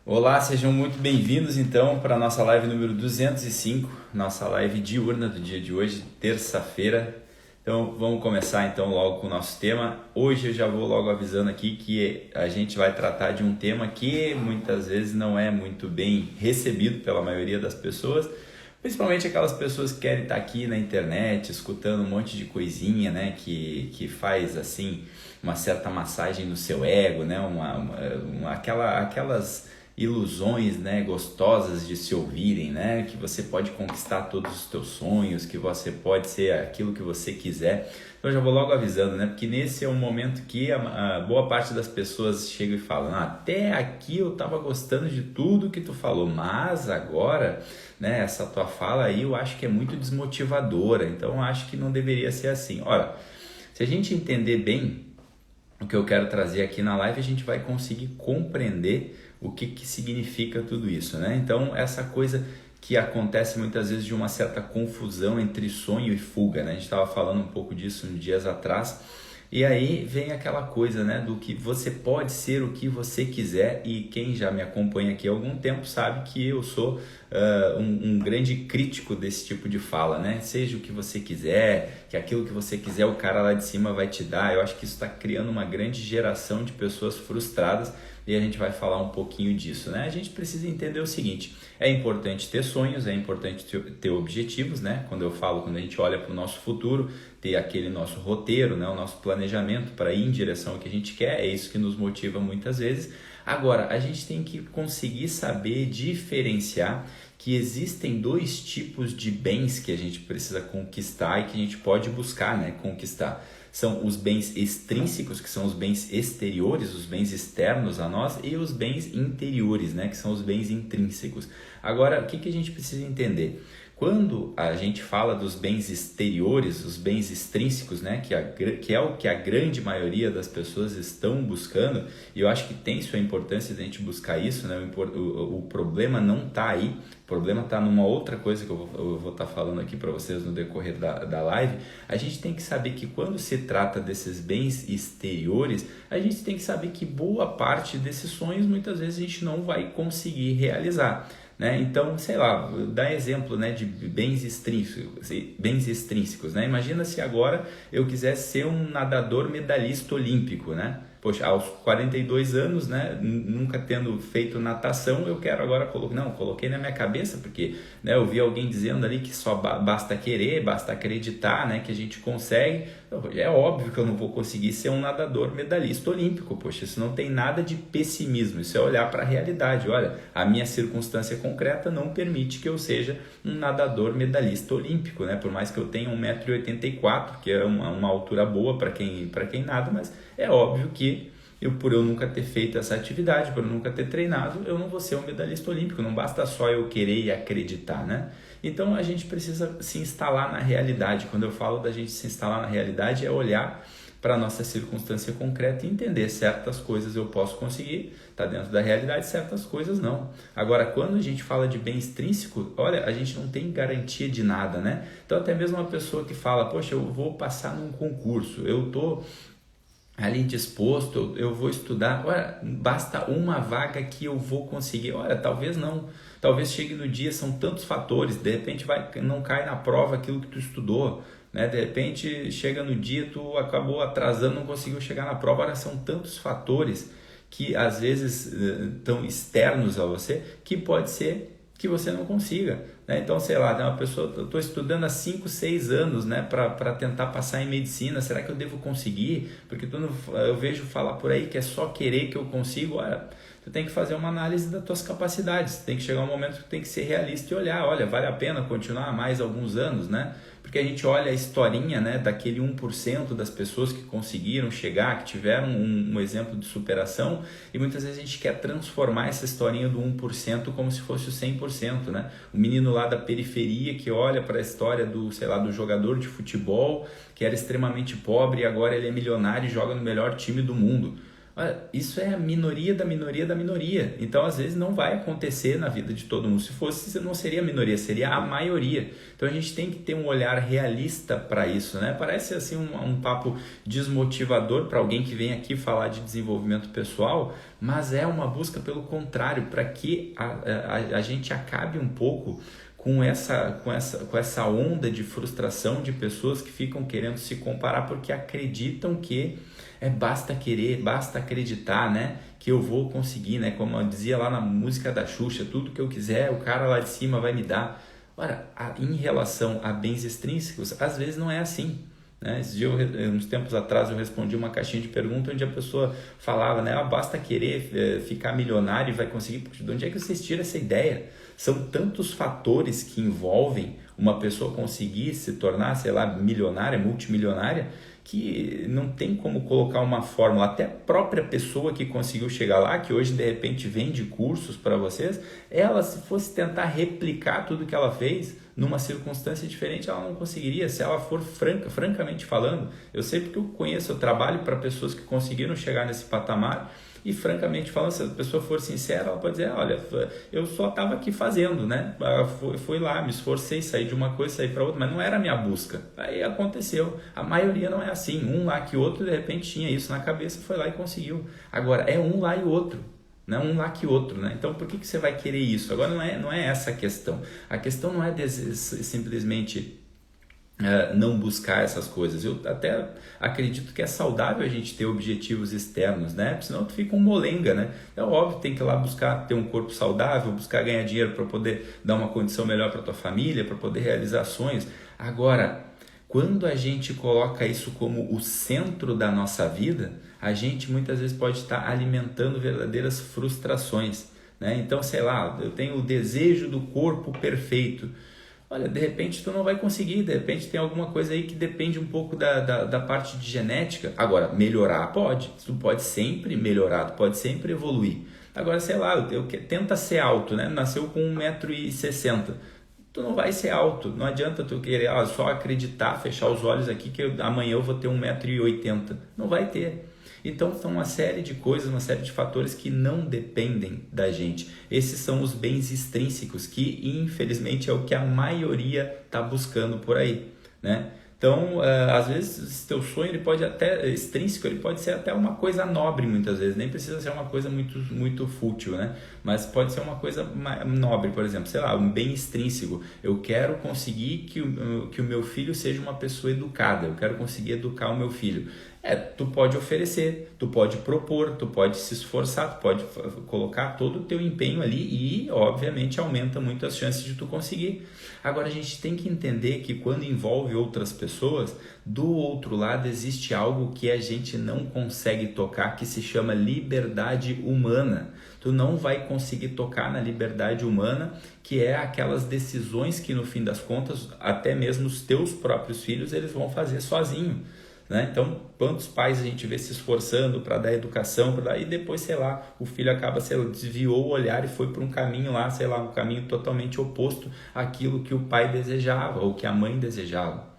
Olá, sejam muito bem-vindos então para a nossa live número 205, nossa live diurna do dia de hoje, terça-feira. Então vamos começar então logo com o nosso tema. Hoje eu já vou logo avisando aqui que a gente vai tratar de um tema que muitas vezes não é muito bem recebido pela maioria das pessoas, principalmente aquelas pessoas que querem estar aqui na internet escutando um monte de coisinha, né, que faz assim uma certa massagem no seu ego, né, aquelas ilusões, né, gostosas de se ouvirem, né, que você pode conquistar todos os teus sonhos, que você pode ser aquilo que você quiser. Então eu já vou logo avisando, né, porque nesse é um momento que a boa parte das pessoas chega e fala: até aqui eu estava gostando de tudo que tu falou, mas agora, né, essa tua fala aí eu acho que é muito desmotivadora, então eu acho que não deveria ser assim. Ora, se a gente entender bem o que eu quero trazer aqui na live, a gente vai conseguir compreender o que significa tudo isso, né? Então, essa coisa que acontece muitas vezes de uma certa confusão entre sonho e fuga, né? A gente estava falando um pouco disso uns dias atrás, e aí vem aquela coisa, né, do que você pode ser o que você quiser, e quem já me acompanha aqui há algum tempo sabe que eu sou um grande crítico desse tipo de fala, né? Seja o que você quiser, que aquilo que você quiser o cara lá de cima vai te dar. Eu acho que isso está criando uma grande geração de pessoas frustradas, e a gente vai falar um pouquinho disso, né? A gente precisa entender o seguinte: é importante ter sonhos, é importante ter objetivos, né? Quando a gente olha para o nosso futuro, ter aquele nosso roteiro, né? O nosso planejamento para ir em direção ao que a gente quer, é isso que nos motiva muitas vezes. Agora, a gente tem que conseguir saber diferenciar que existem dois tipos de bens que a gente precisa conquistar e que a gente pode buscar, né, conquistar. São os bens extrínsecos, que são os bens exteriores, os bens externos a nós, e os bens interiores, né, que são os bens intrínsecos. Agora, o que a gente precisa entender? Quando a gente fala dos bens exteriores, os bens extrínsecos, né, que é o que a grande maioria das pessoas estão buscando, e eu acho que tem sua importância de a gente buscar isso, né? O problema não está aí, o problema está numa outra coisa que eu vou estar falando aqui para vocês no decorrer da live. A gente tem que saber que quando se trata desses bens exteriores, a gente tem que saber que boa parte desses sonhos muitas vezes a gente não vai conseguir realizar, né? Então, sei lá, dá exemplo, né, de bens extrínsecos, né? Imagina se agora eu quisesse ser um nadador medalhista olímpico, né? Poxa, aos 42 anos, né, nunca tendo feito natação, eu quero agora coloquei na minha cabeça, porque, né, eu vi alguém dizendo ali que só basta querer, basta acreditar, né, que a gente consegue. Então, é óbvio que eu não vou conseguir ser um nadador medalhista olímpico. Poxa, isso não tem nada de pessimismo, isso é olhar para a realidade. Olha, a minha circunstância concreta não permite que eu seja um nadador medalhista olímpico, né? Por mais que eu tenha 1,84 m, que é uma altura boa para quem nada, mas é óbvio que por eu nunca ter feito essa atividade, por eu nunca ter treinado, eu não vou ser um medalhista olímpico. Não basta só eu querer e acreditar, né? Então a gente precisa se instalar na realidade. Quando eu falo da gente se instalar na realidade, é olhar para a nossa circunstância concreta e entender certas coisas eu posso conseguir, está dentro da realidade, certas coisas não. Agora, quando a gente fala de bem extrínseco, olha, a gente não tem garantia de nada, né? Então até mesmo uma pessoa que fala: poxa, eu vou passar num concurso, eu estou ali disposto, eu vou estudar, olha, basta uma vaga que eu vou conseguir. Olha, talvez não, talvez chegue no dia, são tantos fatores, de repente não cai na prova aquilo que tu estudou, né? De repente chega no dia, tu acabou atrasando, não conseguiu chegar na prova. Olha, são tantos fatores que às vezes estão externos a você, que pode ser que você não consiga, né? Então, sei lá, tem uma pessoa: eu estou estudando há 5, 6 anos, né, para tentar passar em medicina, será que eu devo conseguir? Porque eu vejo falar por aí que é só querer que eu consigo. Olha, tu tem que fazer uma análise das tuas capacidades, tem que chegar um momento que tu tem que ser realista e olhar: olha, vale a pena continuar mais alguns anos, né? Porque a gente olha a historinha, né, daquele 1% das pessoas que conseguiram chegar, que tiveram um exemplo de superação, e muitas vezes a gente quer transformar essa historinha do 1% como se fosse o 100%, né? O menino lá da periferia que olha para a história do jogador de futebol que era extremamente pobre e agora ele é milionário e joga no melhor time do mundo. Isso é a minoria da minoria da minoria. Então, às vezes, não vai acontecer na vida de todo mundo. Se fosse, não seria a minoria, seria a maioria. Então, a gente tem que ter um olhar realista para isso, né? Parece assim um papo desmotivador para alguém que vem aqui falar de desenvolvimento pessoal, mas é uma busca pelo contrário, para que a gente acabe um pouco com essa onda de frustração de pessoas que ficam querendo se comparar porque acreditam que basta querer, basta acreditar, né? Que eu vou conseguir, né? Como eu dizia lá na música da Xuxa, tudo que eu quiser, o cara lá de cima vai me dar. Ora, em relação a bens extrínsecos, às vezes não é assim. Né? Uns tempos atrás eu respondi uma caixinha de perguntas onde a pessoa falava, né? Basta querer ficar milionário e vai conseguir. De onde é que vocês tiram essa ideia? São tantos fatores que envolvem uma pessoa conseguir se tornar, sei lá, milionária, multimilionária, que não tem como colocar uma fórmula. Até a própria pessoa que conseguiu chegar lá, que hoje de repente vende cursos para vocês, ela, se fosse tentar replicar tudo que ela fez numa circunstância diferente, ela não conseguiria. Se ela for francamente falando, eu sei porque eu conheço, eu trabalho para pessoas que conseguiram chegar nesse patamar. E francamente falando, se a pessoa for sincera, ela pode dizer, olha, eu só estava aqui fazendo, né? Fui lá, me esforcei, saí de uma coisa, saí para outra, mas não era a minha busca. Aí aconteceu. A maioria não é assim. Um lá que outro, de repente, tinha isso na cabeça, foi lá e conseguiu. Agora, é um lá e o outro. Não um lá que outro, né? Então, por que você vai querer isso? Agora, não é essa a questão. A questão não é simplesmente não buscar essas coisas. Eu até acredito que é saudável a gente ter objetivos externos, né? Senão tu fica um molenga, né? É óbvio, tem que ir lá buscar ter um corpo saudável, buscar ganhar dinheiro para poder dar uma condição melhor para tua família, para poder realizar sonhos. Agora, quando a gente coloca isso como o centro da nossa vida, a gente muitas vezes pode estar alimentando verdadeiras frustrações, né? Então, sei lá, eu tenho o desejo do corpo perfeito. Olha, de repente tu não vai conseguir, de repente tem alguma coisa aí que depende um pouco da parte de genética. Agora, melhorar pode, tu pode sempre melhorar, tu pode sempre evoluir. Agora, sei lá, tenta ser alto, né? Nasceu com 1,60 m. Tu não vai ser alto, não adianta tu querer só acreditar, fechar os olhos aqui que amanhã eu vou ter 1,80 m. Não vai ter. Então, são uma série de coisas, uma série de fatores que não dependem da gente. Esses são os bens extrínsecos, que infelizmente é o que a maioria está buscando por aí, né? Então, às vezes, teu sonho ele pode até extrínseco, ele pode ser até uma coisa nobre muitas vezes, nem precisa ser uma coisa muito, muito fútil, né? Mas pode ser uma coisa nobre, por exemplo, sei lá, um bem extrínseco. Eu quero conseguir que o meu filho seja uma pessoa educada, eu quero conseguir educar o meu filho. Tu pode oferecer, tu pode propor, tu pode se esforçar, tu pode colocar todo o teu empenho ali e, obviamente, aumenta muito as chances de tu conseguir. Agora, a gente tem que entender que quando envolve outras pessoas, do outro lado existe algo que a gente não consegue tocar, que se chama liberdade humana. Tu não vai conseguir tocar na liberdade humana, que é aquelas decisões que, no fim das contas, até mesmo os teus próprios filhos, eles vão fazer sozinho. Né? Então, quantos pais a gente vê se esforçando para dar educação, e depois, sei lá, o filho acaba, desviou o olhar e foi para um caminho lá, sei lá, um caminho totalmente oposto àquilo que o pai desejava ou que a mãe desejava.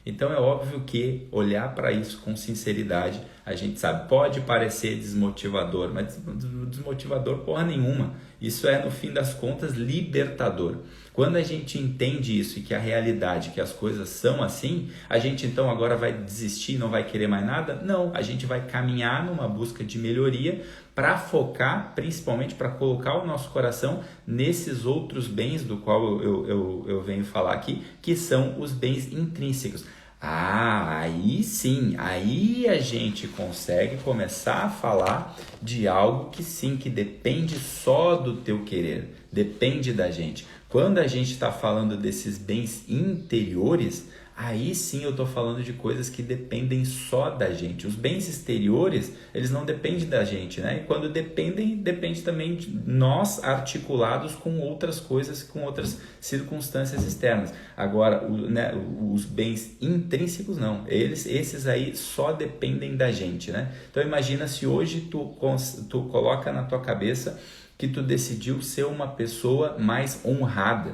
Então, é óbvio que olhar para isso com sinceridade, a gente sabe, pode parecer desmotivador, mas desmotivador porra nenhuma. Isso é, no fim das contas, libertador. Quando a gente entende isso e que a realidade, que as coisas são assim, a gente então agora vai desistir, não vai querer mais nada? Não, a gente vai caminhar numa busca de melhoria para focar, principalmente para colocar o nosso coração nesses outros bens do qual eu venho falar aqui, que são os bens intrínsecos. Aí sim, aí a gente consegue começar a falar de algo que sim, que depende só do teu querer, depende da gente. Quando a gente está falando desses bens interiores, aí sim eu estou falando de coisas que dependem só da gente. Os bens exteriores, eles não dependem da gente, né? E quando dependem, depende também de nós articulados com outras coisas, com outras circunstâncias externas. Agora, os bens intrínsecos não. Esses aí só dependem da gente, né? Então imagina se hoje tu coloca na tua cabeça que tu decidiu ser uma pessoa mais honrada.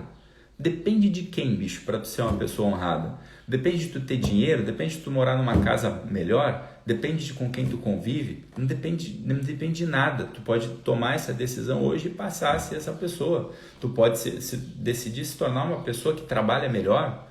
Depende de quem, bicho, para tu ser uma pessoa honrada? Depende de tu ter dinheiro, depende de tu morar numa casa melhor, depende de com quem tu convive, não depende de nada. Tu pode tomar essa decisão hoje e passar a ser essa pessoa. Tu pode decidir se tornar uma pessoa que trabalha melhor.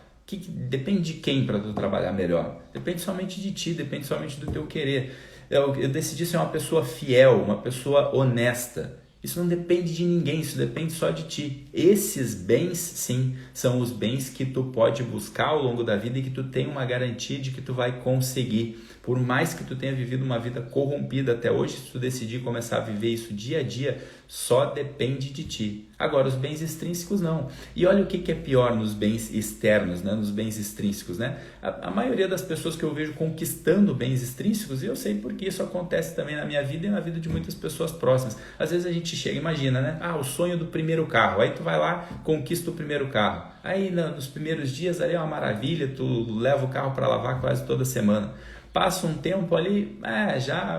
Depende de quem para tu trabalhar melhor? Depende somente de ti, depende somente do teu querer. Eu decidi ser uma pessoa fiel, uma pessoa honesta. Isso não depende de ninguém, isso depende só de ti. Esses bens, sim, são os bens que tu pode buscar ao longo da vida e que tu tem uma garantia de que tu vai conseguir. Por mais que tu tenha vivido uma vida corrompida até hoje, se tu decidir começar a viver isso dia a dia, só depende de ti. Agora, os bens extrínsecos não. E olha o que é pior nos bens externos, né? Nos bens extrínsecos, né? A maioria das pessoas que eu vejo conquistando bens extrínsecos, e eu sei porque isso acontece também na minha vida e na vida de muitas pessoas próximas. Às vezes a gente chega, imagina, né? O sonho do primeiro carro. Aí tu vai lá, conquista o primeiro carro. Aí nos primeiros dias ali é uma maravilha, tu leva o carro para lavar quase toda semana. Passa um tempo ali,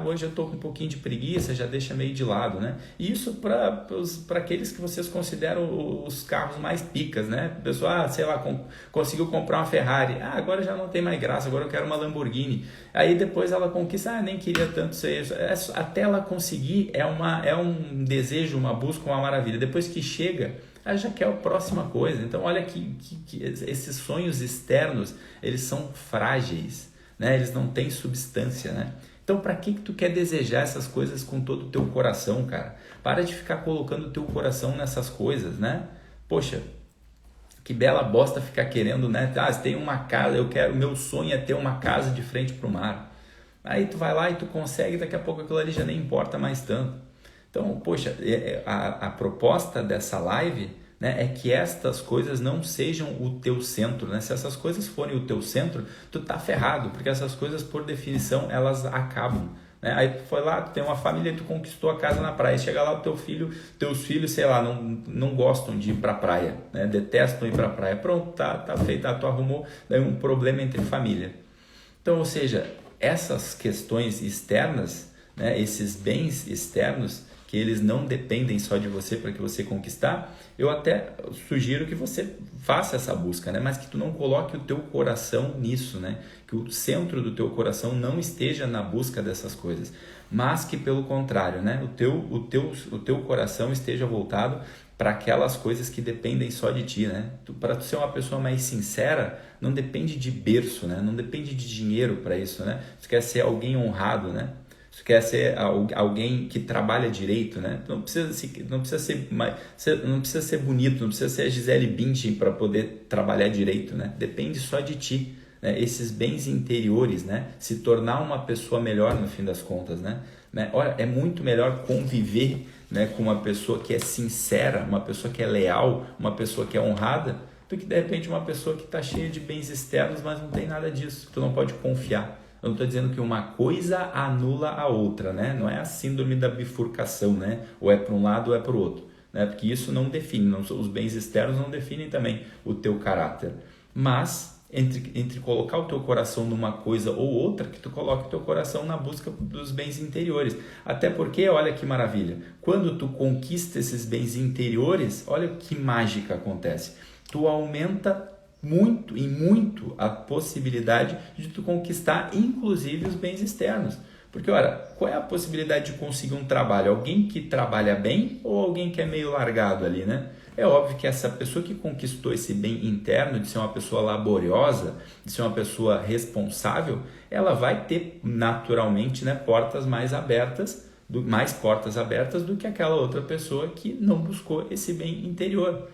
hoje eu estou com um pouquinho de preguiça, já deixa meio de lado, né? E isso para aqueles que vocês consideram os carros mais picas, né? A pessoa, conseguiu comprar uma Ferrari, agora já não tem mais graça, agora eu quero uma Lamborghini. Aí depois ela conquista, nem queria tanto ser isso. Até ela conseguir é um desejo, uma busca, uma maravilha. Depois que chega, já quer a próxima coisa. Então olha que esses sonhos externos, eles são frágeis. Né? Eles não têm substância, né? Então, para que tu quer desejar essas coisas com todo o teu coração, cara? Para de ficar colocando o teu coração nessas coisas, né? Poxa, que bela bosta ficar querendo, né? Se tem uma casa, meu sonho é ter uma casa de frente para o mar. Aí tu vai lá e tu consegue, daqui a pouco aquilo ali já nem importa mais tanto. Então, poxa, a proposta dessa live, né, é que estas coisas não sejam o teu centro, né? Se essas coisas forem o teu centro, tu tá ferrado, porque essas coisas, por definição, elas acabam, né? Aí tu foi lá, tu tem uma família e tu conquistou a casa na praia, chega lá teus filhos, sei lá, não gostam de ir pra praia, né? Detestam ir pra praia, pronto, tá feito, tu arrumou daí um problema entre família. Então, ou seja, essas questões externas, né, esses bens externos, que eles não dependem só de você para que você conquistar, eu até sugiro que você faça essa busca, né? Mas que tu não coloque o teu coração nisso, né? Que o centro do teu coração não esteja na busca dessas coisas, mas que pelo contrário, né? O teu coração esteja voltado para aquelas coisas que dependem só de ti, né? Para tu ser uma pessoa mais sincera, não depende de berço, né? Não depende de dinheiro para isso, né? Tu quer ser alguém honrado, né? Se quer ser alguém que trabalha direito, né? Não precisa ser bonito, não precisa ser a Gisele Bündchen para poder trabalhar direito, né? Depende só de ti, né? Esses bens interiores, né? Se tornar uma pessoa melhor no fim das contas, né? Olha, é muito melhor conviver, né, com uma pessoa que é sincera, uma pessoa que é leal, uma pessoa que é honrada, do que de repente uma pessoa que está cheia de bens externos, mas não tem nada disso. Tu não pode confiar. Eu não estou dizendo que uma coisa anula a outra, né? Não é a síndrome da bifurcação, né? Ou é para um lado ou é para o outro, né? Porque isso não define, os bens externos não definem também o teu caráter. Mas entre colocar o teu coração numa coisa ou outra, que tu coloque o teu coração na busca dos bens interiores. Até porque, olha que maravilha, quando tu conquista esses bens interiores, olha que mágica acontece. Tu aumenta muito a possibilidade de tu conquistar inclusive os bens externos. Porque, olha, qual é a possibilidade de conseguir um trabalho? Alguém que trabalha bem ou alguém que é meio largado ali, né? É óbvio que essa pessoa que conquistou esse bem interno, de ser uma pessoa laboriosa, de ser uma pessoa responsável, ela vai ter naturalmente, né, mais portas abertas do que aquela outra pessoa que não buscou esse bem interior.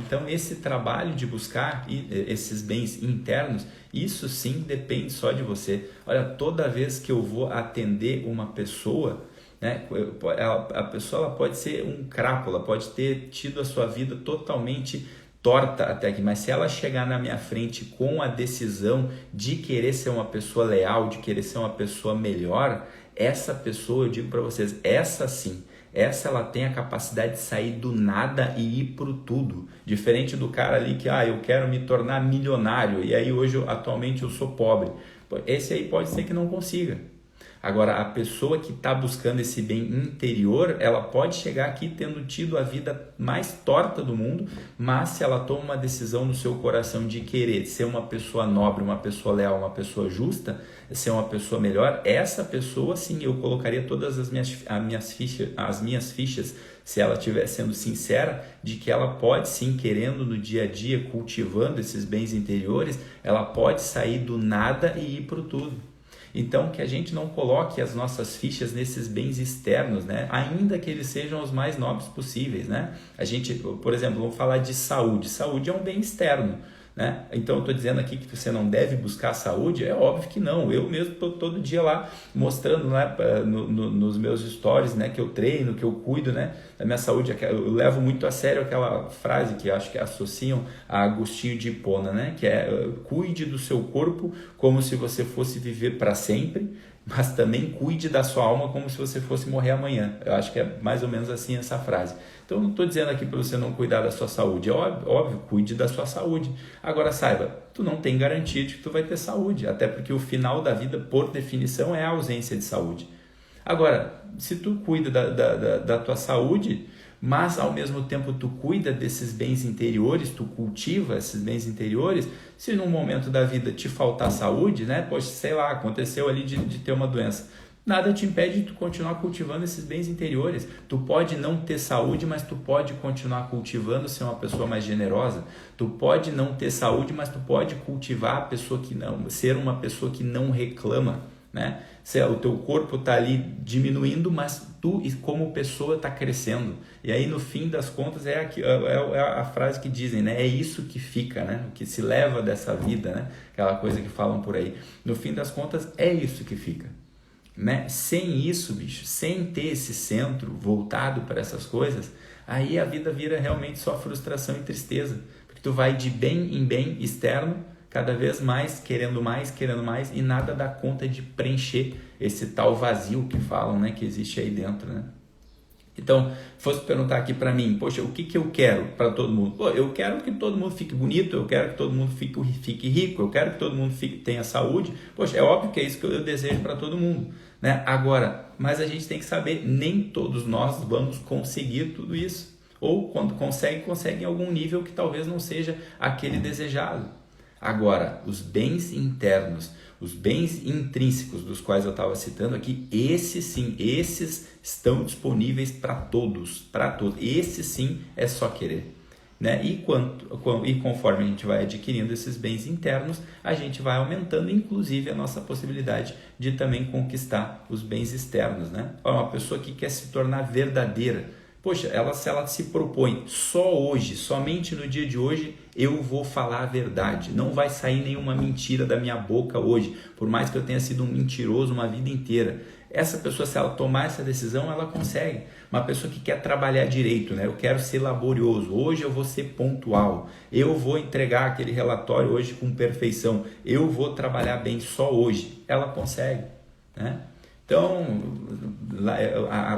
Então, esse trabalho de buscar esses bens internos, isso sim depende só de você. Olha, toda vez que eu vou atender uma pessoa, né, a pessoa ela pode ser um crápula, pode ter tido a sua vida totalmente torta até aqui, mas se ela chegar na minha frente com a decisão de querer ser uma pessoa leal, de querer ser uma pessoa melhor, essa pessoa, eu digo para vocês, essa sim, ela tem a capacidade de sair do nada e ir pro tudo. Diferente do cara ali que, eu quero me tornar milionário e aí atualmente eu sou pobre. Esse aí pode ser que não consiga. Agora, a pessoa que está buscando esse bem interior, ela pode chegar aqui tendo tido a vida mais torta do mundo, mas se ela toma uma decisão no seu coração de querer ser uma pessoa nobre, uma pessoa leal, uma pessoa justa, ser uma pessoa melhor, essa pessoa, sim, eu colocaria todas as minhas fichas, se ela estiver sendo sincera, de que ela pode sim, querendo no dia a dia, cultivando esses bens interiores, ela pode sair do nada e ir para o tudo. Então, que a gente não coloque as nossas fichas nesses bens externos, né? Ainda que eles sejam os mais nobres possíveis, né? A gente, por exemplo, vamos falar de saúde. Saúde é um bem externo, né? Então, eu estou dizendo aqui que você não deve buscar saúde? É óbvio que não. Eu mesmo estou todo dia lá mostrando, né, nos meus stories, né, que eu treino, que eu cuido, né, da minha saúde. Eu levo muito a sério aquela frase que acho que associam a Agostinho de Hipona, né, que é: cuide do seu corpo como se você fosse viver para sempre, mas também cuide da sua alma como se você fosse morrer amanhã. Eu acho que é mais ou menos assim essa frase. Então, não estou dizendo aqui para você não cuidar da sua saúde. É óbvio, cuide da sua saúde. Agora, saiba, tu não tem garantia de que tu vai ter saúde, até porque o final da vida, por definição, é a ausência de saúde. Agora, se tu cuida da tua saúde, mas ao mesmo tempo tu cuida desses bens interiores, tu cultiva esses bens interiores, se num momento da vida te faltar saúde, né? Poxa, sei lá, aconteceu ali de ter uma doença, nada te impede de tu continuar cultivando esses bens interiores. Tu pode não ter saúde, mas tu pode continuar cultivando, ser uma pessoa mais generosa. Tu pode não ter saúde, mas tu pode cultivar a pessoa que não, ser uma pessoa que não reclama, né? O teu corpo está ali diminuindo, mas tu como pessoa está crescendo. E aí no fim das contas é a frase que dizem, né? É isso que fica, né? O que se leva dessa vida, né? Aquela coisa que falam por aí. No fim das contas é isso que fica, né? Sem isso, bicho, sem ter esse centro voltado para essas coisas, aí a vida vira realmente só frustração e tristeza, porque tu vai de bem em bem externo, cada vez mais, querendo mais e nada dá conta de preencher esse tal vazio que falam, né, que existe aí dentro, né? Então, fosse perguntar aqui para mim, poxa, o que eu quero para todo mundo? Pô, eu quero que todo mundo fique bonito, eu quero que todo mundo fique rico, eu quero que todo mundo tenha saúde. Poxa, é óbvio que é isso que eu desejo para todo mundo, né? Agora, mas a gente tem que saber, nem todos nós vamos conseguir tudo isso. Ou quando consegue em algum nível que talvez não seja aquele desejado. Agora, os bens internos, os bens intrínsecos dos quais eu estava citando aqui, esses sim, esses estão disponíveis para todos, para todos. Esse sim é só querer, né? E conforme a gente vai adquirindo esses bens internos, a gente vai aumentando, inclusive, a nossa possibilidade de também conquistar os bens externos, né? Uma pessoa que quer se tornar verdadeira, poxa, se ela se propõe só hoje, somente no dia de hoje, eu vou falar a verdade. Não vai sair nenhuma mentira da minha boca hoje, por mais que eu tenha sido um mentiroso uma vida inteira. Essa pessoa, se ela tomar essa decisão, ela consegue. Uma pessoa que quer trabalhar direito, né? Eu quero ser laborioso, hoje eu vou ser pontual, eu vou entregar aquele relatório hoje com perfeição, eu vou trabalhar bem só hoje. Ela consegue, né? Então,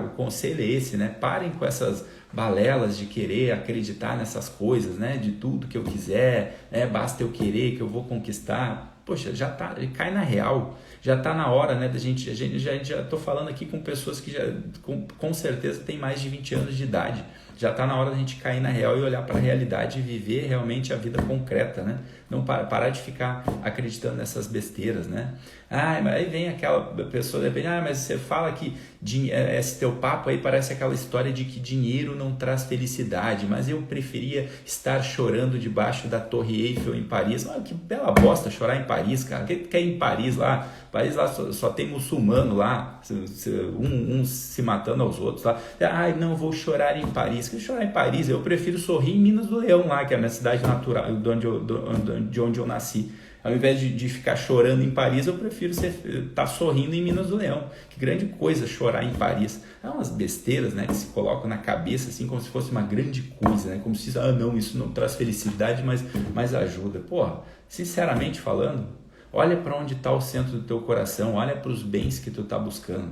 o conselho é esse, né? Parem com essas balelas de querer acreditar nessas coisas, né? De tudo que eu quiser, né? Basta eu querer que eu vou conquistar. Poxa, já tá, cai na real. Já está na hora, né, da gente já estou falando aqui com pessoas que já com certeza têm mais de 20 anos de idade. Já está na hora da gente cair na real e olhar para a realidade e viver realmente a vida concreta, né? Não parar de ficar acreditando nessas besteiras, né? Mas aí vem aquela pessoa, mas você fala que esse teu papo aí parece aquela história de que dinheiro não traz felicidade, mas eu preferia estar chorando debaixo da Torre Eiffel em Paris. Que bela bosta chorar em Paris, cara. Quem quer ir em Paris lá? Paris lá só tem muçulmano lá, uns se matando aos outros lá. Não, vou chorar em Paris. Que chorar em Paris? Eu prefiro sorrir em Minas do Leão lá, que é a minha cidade natural, de onde eu nasci. Ao invés de ficar chorando em Paris, eu prefiro estar sorrindo em Minas do Leão. Que grande coisa chorar em Paris. É umas besteiras, né, que se colocam na cabeça assim como se fosse uma grande coisa, né? Como se não, isso não traz felicidade, mas ajuda. Porra, sinceramente falando, olha para onde está o centro do teu coração, olha para os bens que tu está buscando.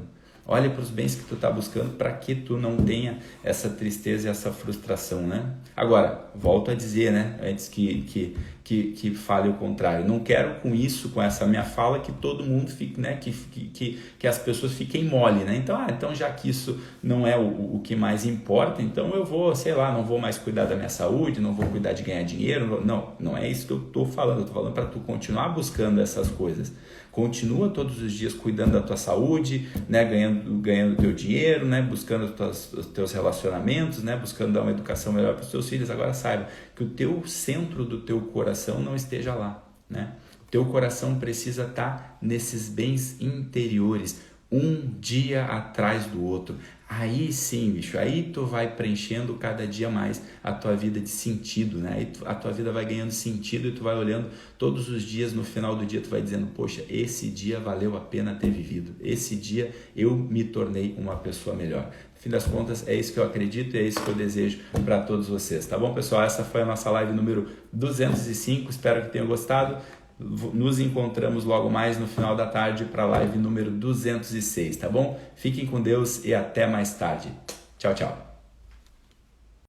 Olha para os bens que tu está buscando para que tu não tenha essa tristeza e essa frustração, né? Agora, volto a dizer, né? Antes que fale o contrário. Não quero com isso, com essa minha fala, que todo mundo fique, né? Que as pessoas fiquem mole, né? Então já que isso não é o que mais importa, então eu vou, sei lá, não vou mais cuidar da minha saúde, não vou cuidar de ganhar dinheiro. Não é isso que eu estou falando. Eu estou falando para tu continuar buscando essas coisas. Continua todos os dias cuidando da tua saúde, né? Ganhando teu dinheiro, né? Buscando os teus relacionamentos, né? Buscando dar uma educação melhor para os teus filhos. Agora saiba que o teu centro do teu coração não esteja lá, né? O teu coração precisa estar nesses bens interiores, um dia atrás do outro. Aí sim, bicho, aí tu vai preenchendo cada dia mais a tua vida de sentido, né? Aí a tua vida vai ganhando sentido e tu vai olhando todos os dias, no final do dia tu vai dizendo, poxa, esse dia valeu a pena ter vivido, esse dia eu me tornei uma pessoa melhor. No fim das contas, é isso que eu acredito e é isso que eu desejo para todos vocês, tá bom, pessoal? Essa foi a nossa live número 205, espero que tenham gostado. Nos encontramos logo mais no final da tarde para a live número 206, tá bom? Fiquem com Deus e até mais tarde. Tchau, tchau.